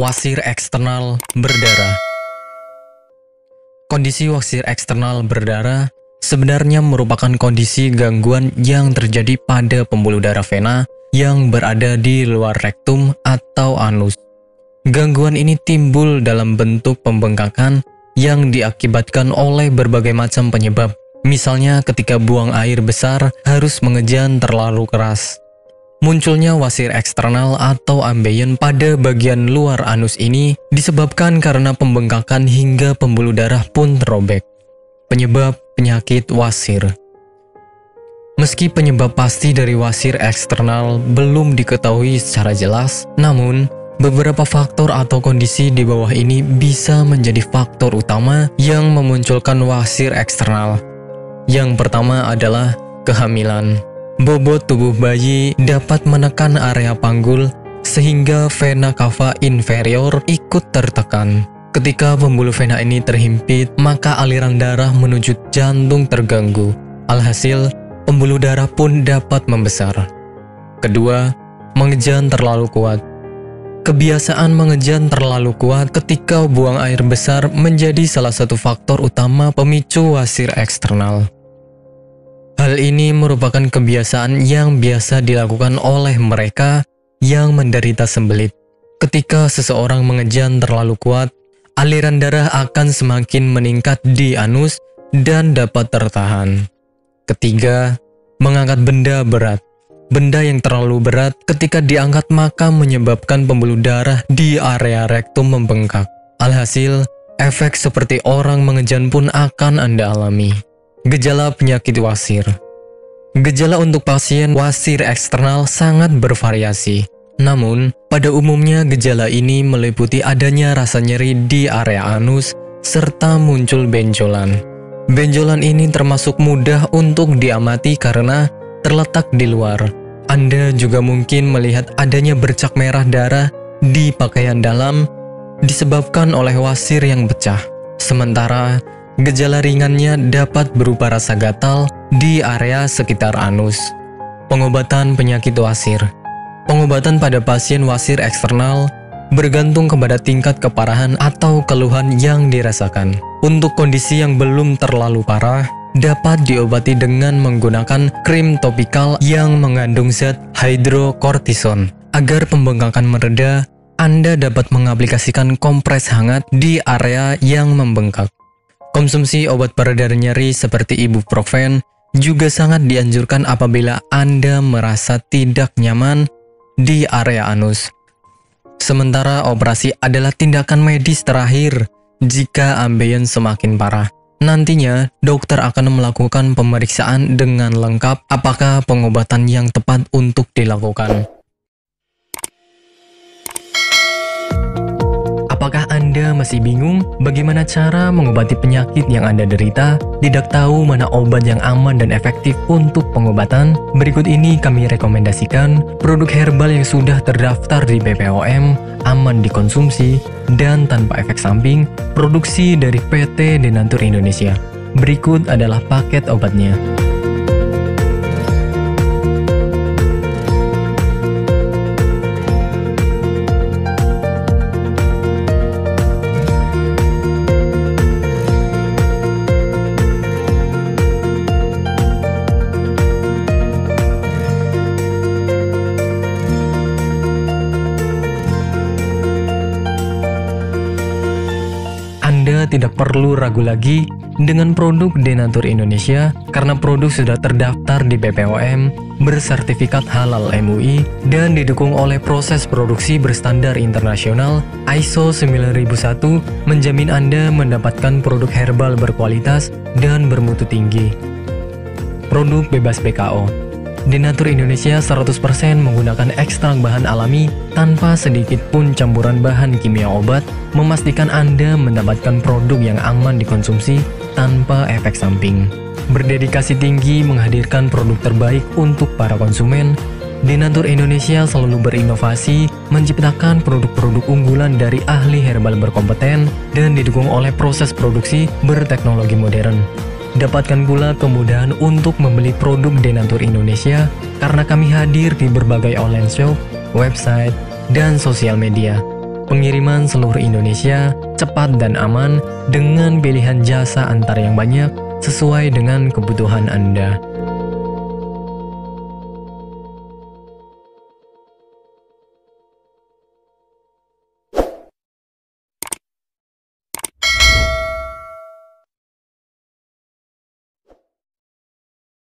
Wasir eksternal berdarah. Kondisi wasir eksternal berdarah sebenarnya merupakan kondisi gangguan yang terjadi pada pembuluh darah vena yang berada di luar rektum atau anus. Gangguan ini timbul dalam bentuk pembengkakan yang diakibatkan oleh berbagai macam penyebab. Misalnya ketika buang air besar harus mengejan terlalu keras. Munculnya wasir eksternal atau ambeien pada bagian luar anus ini disebabkan karena pembengkakan hingga pembuluh darah pun terobek. Penyebab penyakit wasir. Meski penyebab pasti dari wasir eksternal belum diketahui secara jelas, namun beberapa faktor atau kondisi di bawah ini bisa menjadi faktor utama yang memunculkan wasir eksternal. Yang pertama adalah kehamilan. Bobot tubuh bayi dapat menekan area panggul sehingga vena cava inferior ikut tertekan. Ketika pembuluh vena ini terhimpit, maka aliran darah menuju jantung terganggu. Alhasil, pembuluh darah pun dapat membesar. Kedua, mengejan terlalu kuat. Kebiasaan mengejan terlalu kuat ketika buang air besar menjadi salah satu faktor utama pemicu wasir eksternal. Hal ini merupakan kebiasaan yang biasa dilakukan oleh mereka yang menderita sembelit. Ketika seseorang mengejan terlalu kuat, aliran darah akan semakin meningkat di anus dan dapat tertahan. Ketiga, mengangkat benda berat. Benda yang terlalu berat ketika diangkat maka menyebabkan pembuluh darah di area rektum membengkak. Alhasil, efek seperti orang mengejan pun akan Anda alami. Gejala penyakit wasir. Gejala untuk pasien wasir eksternal sangat bervariasi. Namun, pada umumnya gejala ini meliputi adanya rasa nyeri di area anus serta muncul benjolan. Benjolan ini termasuk mudah untuk diamati karena terletak di luar. Anda juga mungkin melihat adanya bercak merah darah di pakaian dalam disebabkan oleh wasir yang pecah. Sementara, gejala ringannya dapat berupa rasa gatal di area sekitar anus. Pengobatan penyakit wasir. Pengobatan pada pasien wasir eksternal bergantung kepada tingkat keparahan atau keluhan yang dirasakan. Untuk kondisi yang belum terlalu parah, dapat diobati dengan menggunakan krim topikal yang mengandung zat hidrokortison. Agar pembengkakan mereda, Anda dapat mengaplikasikan kompres hangat di area yang membengkak. Konsumsi obat pereda nyeri seperti ibuprofen juga sangat dianjurkan apabila Anda merasa tidak nyaman di area anus. Sementara operasi adalah tindakan medis terakhir jika ambeien semakin parah. Nantinya, dokter akan melakukan pemeriksaan dengan lengkap apakah pengobatan yang tepat untuk dilakukan. Apakah Anda masih bingung bagaimana cara mengobati penyakit yang Anda derita? Tidak tahu mana obat yang aman dan efektif untuk pengobatan? Berikut ini kami rekomendasikan produk herbal yang sudah terdaftar di BPOM, aman dikonsumsi, dan tanpa efek samping, produksi dari PT Denatur Indonesia. Berikut adalah paket obatnya. Anda tidak perlu ragu lagi dengan produk Denatur Indonesia karena produk sudah terdaftar di BPOM, bersertifikat halal MUI, dan didukung oleh proses produksi berstandar internasional ISO 9001 menjamin Anda mendapatkan produk herbal berkualitas dan bermutu tinggi. Produk bebas BKO. Denatur Indonesia 100% menggunakan ekstrak bahan alami tanpa sedikit pun campuran bahan kimia obat, memastikan Anda mendapatkan produk yang aman dikonsumsi tanpa efek samping. Berdedikasi tinggi menghadirkan produk terbaik untuk para konsumen, Denatur Indonesia selalu berinovasi, menciptakan produk-produk unggulan dari ahli herbal berkompeten dan didukung oleh proses produksi berteknologi modern. Dapatkan pula kemudahan untuk membeli produk Denatur Indonesia karena kami hadir di berbagai online shop, website, dan sosial media. Pengiriman seluruh Indonesia cepat dan aman dengan pilihan jasa antar yang banyak sesuai dengan kebutuhan Anda.